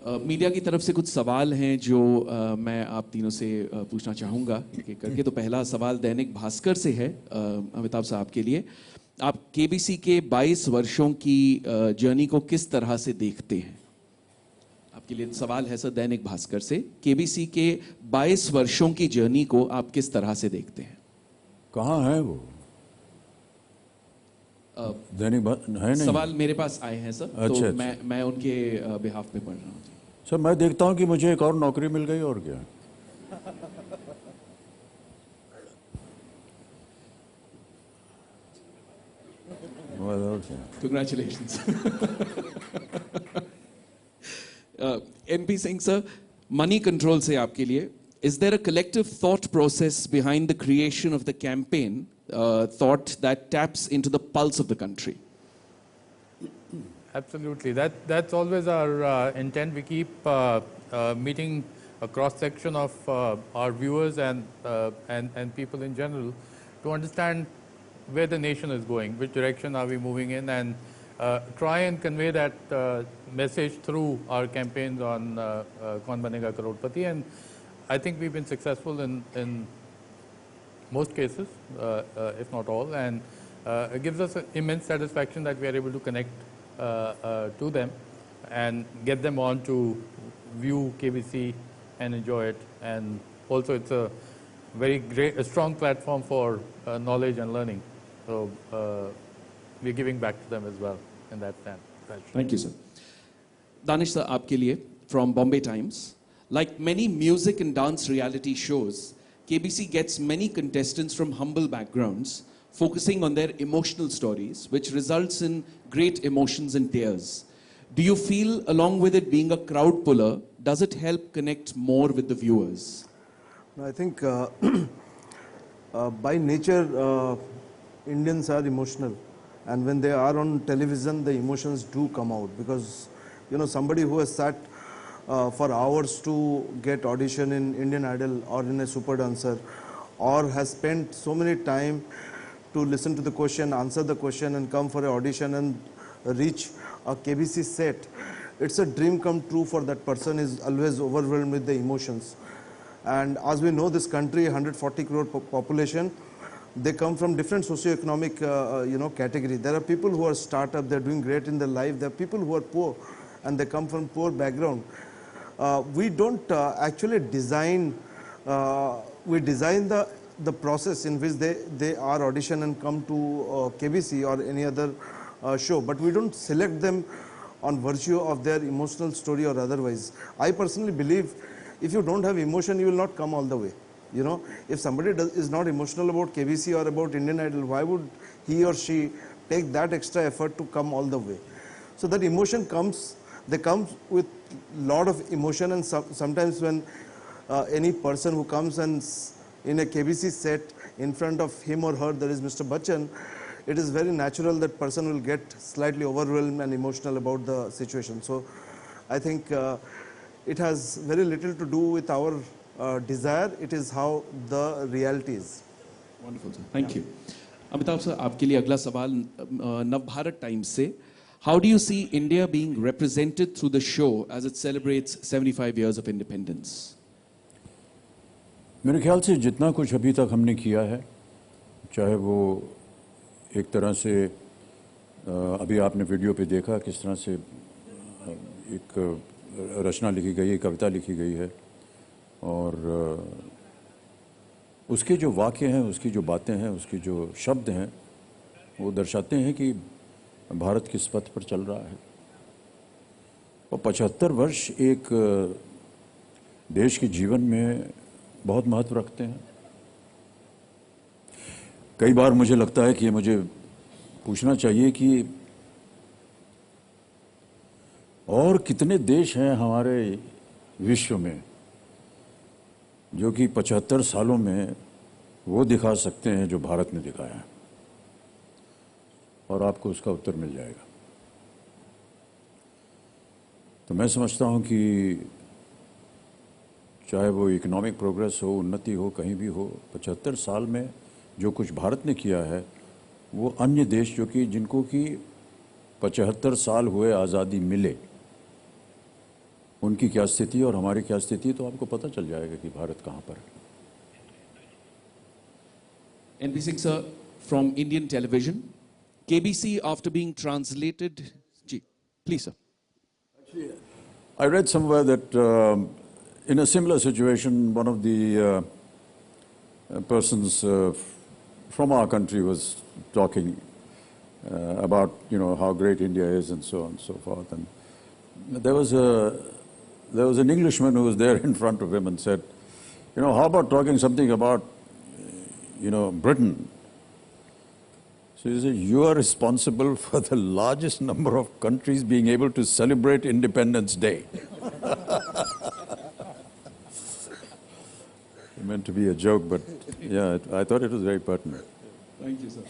Media की तरफ से कुछ सवाल हैं जो मैं आप तीनों से पूछना चाहूँगा एक एक करके। तो पहला सवाल दैनिक भास्कर से है अमिताभ साहब के लिए। आप केबीसी के 22 वर्षों की जर्नी को किस तरह से देखते हैं? आपके लिए सवाल है सर दैनिक भास्कर से। केबीसी के 22 वर्षों की जर्नी को आप किस तरह से देखते हैं? कहाँ है वो? दैनिक है नहीं? सवाल मेरे पास आए हैं सर। अच्छा, तो अच्छा। मैं उनके बिहाफ पे पढ़ रहा हूँ। सर मैं देखता हूँ कि मुझे एक और नौकरी मिल गई और क्या। Congratulations. MP Singh sir, money control से आपके लिए, is there a collective thought process behind the creation of the campaign, thought that taps into the pulse of the country? Absolutely. That's always our intent. We keep meeting a cross section of our viewers and people in general to understand where the nation is going, which direction are we moving in, and try and convey that message through our campaigns on Kaun Banega Crorepati. And I think we've been successful in most cases, if not all, and it gives us immense satisfaction that we are able to connect to them and get them on to view KBC and enjoy it. And also it's a very great, a strong platform for knowledge and learning. So we're giving back to them as well in that sense. Thank you, sir. Danish sir, आपके लिए from Bombay Times. Like many music and dance reality shows, KBC gets many contestants from humble backgrounds, focusing on their emotional stories, which results in great emotions and tears. Do you feel, along with it being a crowd puller, does it help connect more with the viewers? I think by nature, Indians are emotional, and when they are on television, the emotions do come out, because you know, somebody who has sat for hours to get audition in Indian Idol or in a Super Dancer, or has spent so many time to listen to the question, answer the question, and come for an audition and reach a KBC set, it's a dream come true for that person. Is always overwhelmed with the emotions. And as we know, this country, 140 crore population, they come from different socio-economic category. There are people who are startup, they're doing great in their life. There are people who are poor, and they come from poor background. We don't actually design, we design the process in which they are audition and come to KBC or any other show, but we don't select them on virtue of their emotional story or otherwise. I personally believe if you don't have emotion, you will not come all the way. You know, if somebody is not emotional about KBC or about Indian Idol, why would he or she take that extra effort to come all the way? So that emotion comes, they come with lot of emotion, and sometimes when any person who comes and in a KBC set, in front of him or her there is Mr. Bachchan, it is very natural that person will get slightly overwhelmed and emotional about the situation. So I think it has very little to do with our desire, it is how the reality is. Wonderful, sir. Thank you. Amitabh sir, आपके लिए अगला सवाल Navbharat times से. How do you see India being represented through the show as it celebrates 75 years of independence? मेरे ख्याल से जितना कुछ अभी तक हमने किया है, चाहे वो एक तरह से अभी आपने वीडियो पे देखा किस तरह से एक रचना लिखी गई है, कविता लिखी गई है, और उसके जो वाक्य हैं, उसकी जो बातें हैं, उसके जो शब्द हैं, वो दर्शाते हैं कि भारत किस पथ पर चल रहा है. और 75 वर्ष एक देश के जीवन में बहुत महत्व रखते हैं. कई बार मुझे लगता है कि मुझे पूछना चाहिए कि और कितने देश हैं हमारे विश्व में जो कि 75 सालों में वो दिखा सकते हैं जो भारत ने दिखाया है, और आपको उसका उत्तर मिल जाएगा. तो मैं समझता हूं कि चाहे वो इकोनॉमिक प्रोग्रेस हो, उन्नति हो, कहीं भी हो, 75 साल में जो कुछ भारत ने किया है वो अन्य देश जो कि जिनको कि 75 साल हुए आज़ादी मिले, उनकी क्या स्थिति और हमारी क्या स्थिति, तो आपको पता चल जाएगा कि भारत कहाँ पर है। NP Singh sir, from Indian television, KBC after being translated. Ji, please sir. I read somewhere that in a similar situation, one of the persons from our country was talking about, you know, how great India is and so on and so forth. And there was an Englishman who was there in front of him and said, you know, how about talking something about, you know, Britain? So he said, you are responsible for the largest number of countries being able to celebrate Independence Day. It meant to be a joke, but yeah, I thought it was very pertinent. Thank you, sir.